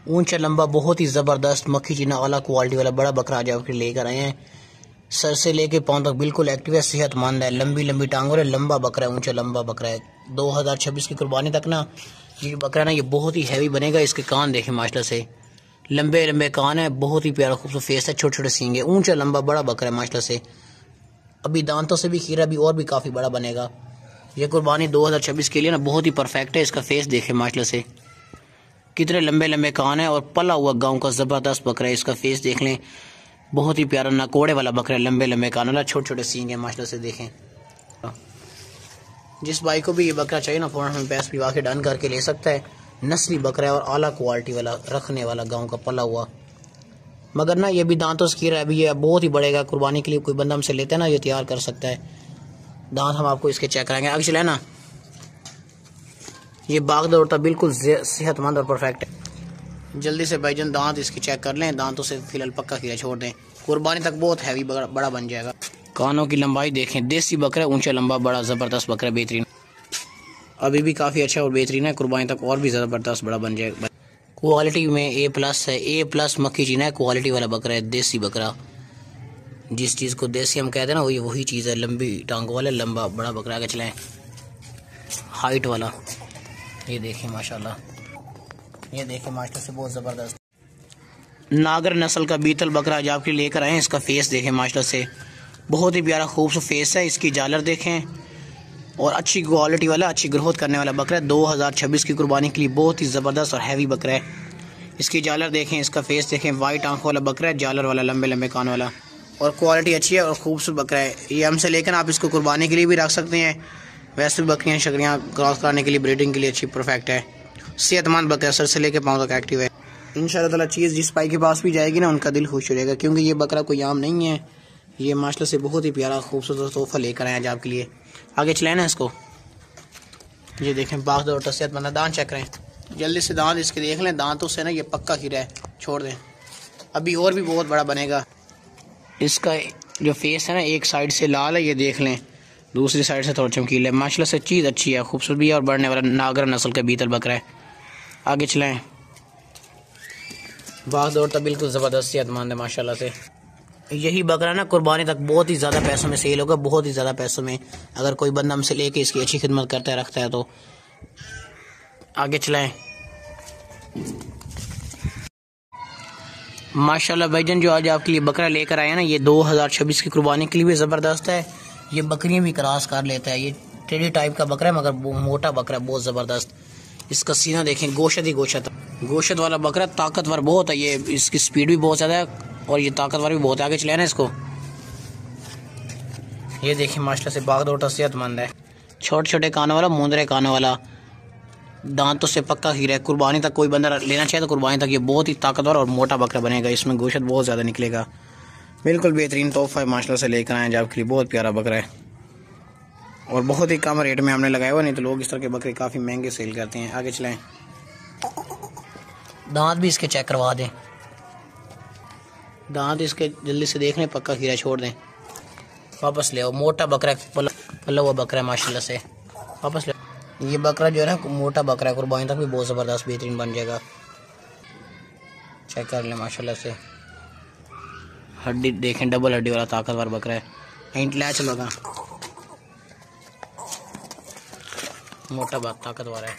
ऊंचा लंबा बहुत ही ज़बरदस्त मक्खी चीना आला क्वालिटी वाला बड़ा बकरा आज आपके लेकर आए हैं। सर से लेके पाँव तक बिल्कुल एक्टिव है, सेहतमंद है, लंबी लंबी टांगों है, लंबा बकरा है, ऊंचा लंबा बकरा है। 2026 की कुर्बानी तक ना ये बकरा ना ये बहुत ही हैवी बनेगा। इसके कान देखें माशाल्लाह से, लंबे लंबे कान है, बहुत ही प्यारा खूबसूरत फेस है, छोटे छोटे सींग है, ऊंचा लंबा बड़ा बकरा है माशाल्लाह से। अभी दांतों से भी खीरा भी और भी काफ़ी बड़ा बनेगा। ये कुर्बानी 2026 के लिए ना बहुत ही परफेक्ट है। इसका फेस देखें माशाल्लाह से, कितने लंबे लंबे कान है और पला हुआ गांव का ज़बरदस्त बकरा है। इसका फेस देख लें, बहुत ही प्यारा नाकोड़े वाला बकरा है, लंबे लंबे कान वाला, छोटे छोटे सींग है माशाल्लाह से देखें। जिस भाई को भी ये बकरा चाहिए ना फ़ौरन हमें पैसे पिवा के डन करके ले सकता है। नस्ली बकरा है और आला क्वालिटी वाला रखने वाला गाँव का पला हुआ। मगर ना ये भी दांतों से खीरा है, अभी ये बहुत ही बढ़ेगा। कुर्बानी के लिए कोई बंदा हमसे लेता है ना ये तैयार कर सकता है। दांत हम आपको इसके चेक कराएंगे। आगे चले ना, ये भाग दौड़ता बिल्कुल सेहतमंद और परफेक्ट है। जल्दी से भाईजान दांत इसके चेक कर लें, दांतों से फिलहाल पक्का खीरा छोड़ दें, कुर्बानी तक बहुत हैवी बड़ा बन जाएगा। कानों की लंबाई देखें, देसी बकरा, ऊंचा लंबा बड़ा ज़बरदस्त बकरा, बेहतरीन, अभी भी काफ़ी अच्छा और बेहतरीन है, कुर्बानी तक और भी ज़बरदस्त बड़ा बन जाएगा। क्वालिटी में A+ है, A+ मक्खी चीना है, क्वालिटी वाला बकरा है, देसी बकरा। जिस चीज़ को देसी हम कहते हैं ना वही चीज़ है, लंबी टांगों वाला लंबा बड़ा बकरा। आगे चलाएं, हाइट वाला, ये देखें माशाल्लाह, ये देखें माशाल्लाह से बहुत ज़बरदस्त नागर नस्ल का बीतल बकरा आज आपके लेकर आए हैं। इसका फेस देखें माशाल्लाह से, बहुत ही प्यारा खूबसूरत फेस है। इसकी जालर देखें और अच्छी क्वालिटी वाला, अच्छी ग्रोथ करने वाला बकरा है। 2026 की कुर्बानी के लिए बहुत ही ज़बरदस्त और हैवी बकरा है। इसकी जालर देखें, इसका फेस देखें, वाइट आंखों वाला बकरा है, जालर वाला, लंबे लंबे कान वाला, और क्वालिटी अच्छी है और खूबसूरत बकरा है। ये हमसे लेकर आप इसको कुर्बानी के लिए भी रख सकते हैं। वैसे बकरियाँ शकरियाँ क्रॉस कराने के लिए, ब्रीडिंग के लिए अच्छी परफेक्ट है। सेहतमंद बकरा, सर से लेकर पाँव तक एक्टिव है। इंशाअल्लाह ताला चीज़ जिस भाई के पास भी जाएगी ना उनका दिल खुश हो जाएगा, क्योंकि ये बकरा कोई आम नहीं है। ये माशाल्लाह से बहुत ही प्यारा खूबसूरत तोहफा लेकर आए आज आपके लिए। आगे चलाए ना इसको, ये देखें बाग दौड़ता सेहतमंद, दांत चेक करें जल्दी से, दांत इसके देख लें, दांतों से ना ये पक्का खीरा है, छोड़ दें, अभी और भी बहुत बड़ा बनेगा। इसका जो फेस है ना एक साइड से लाल है, ये देख लें, दूसरी साइड से थोड़ा चमकीला है। माशाल्लाह से चीज़ अच्छी है, खूबसूरत भी है और बढ़ने वाला नागर नस्ल का बीतल बकरा है। आगे चलाएं, बाग दौड़ता बिल्कुल ज़बरदस्त सेहतमंद है माशाल्लाह से। यही बकरा ना कुर्बानी तक बहुत ही ज़्यादा पैसों में सेल होगा, बहुत ही ज़्यादा पैसों में, अगर कोई बंदा हमसे लेके इसकी अच्छी खिदमत करता है, रखता है तो। आगे चलाएं, माशाल्लाह भाईजान जो आज आपके लिए बकरा लेकर आए हैं ना, ये 2026 की कुर्बानी के लिए भी ज़बरदस्त है। ये बकरियां भी क्रॉस कर लेता है, ये टेढ़ी टाइप का बकरा है मगर मोटा बकरा है, बहुत ज़बरदस्त। इसका सीना देखें, गोशत ही गोशत, गोशत वाला बकरा, ताकतवर बहुत है ये, इसकी स्पीड भी बहुत ज़्यादा है और ये ताकतवर भी बहुत है। आगे चले ना इसको, ये देखें माशाल्लाह से बाग दौड़ता सेहतमंद है, छोटे छोटे कानों वाला, मुंदरे कानों वाला, दांतों से पक्का खीरा है। कुर्बानी तक कोई बंदा लेना चाहे तो कुर्बानी तक ये बहुत ही ताकतवर और मोटा बकरा बनेगा, इसमें गोशत बहुत ज़्यादा निकलेगा। बिल्कुल बेहतरीन तोहफा है माशाल्लाह से लेकर आए हैं आपके लिए, बहुत प्यारा बकरा है और बहुत ही कम रेट में हमने लगाया हुआ, नहीं तो लोग इस तरह के बकरे काफ़ी महंगे सेल करते हैं। आगे चलाएं, दांत भी इसके चेक करवा दें, दांत इसके जल्दी से देख लें, पक्का खीरा छोड़ दें, वापस ले आओ। मोटा बकरा पला हुआ बकरा है माशाल्लाह से, वापस ले। ये बकरा जो है ना मोटा बकरा है, कुर्बानी तक भी बहुत ज़बरदस्त बेहतरीन बन जाएगा। चेक कर लें माशाल्लाह से, हड्डी देखें, डबल हड्डी वाला ताकतवर बकरा है। इंट ले चलोगा, मोटा बात ताकतवर है।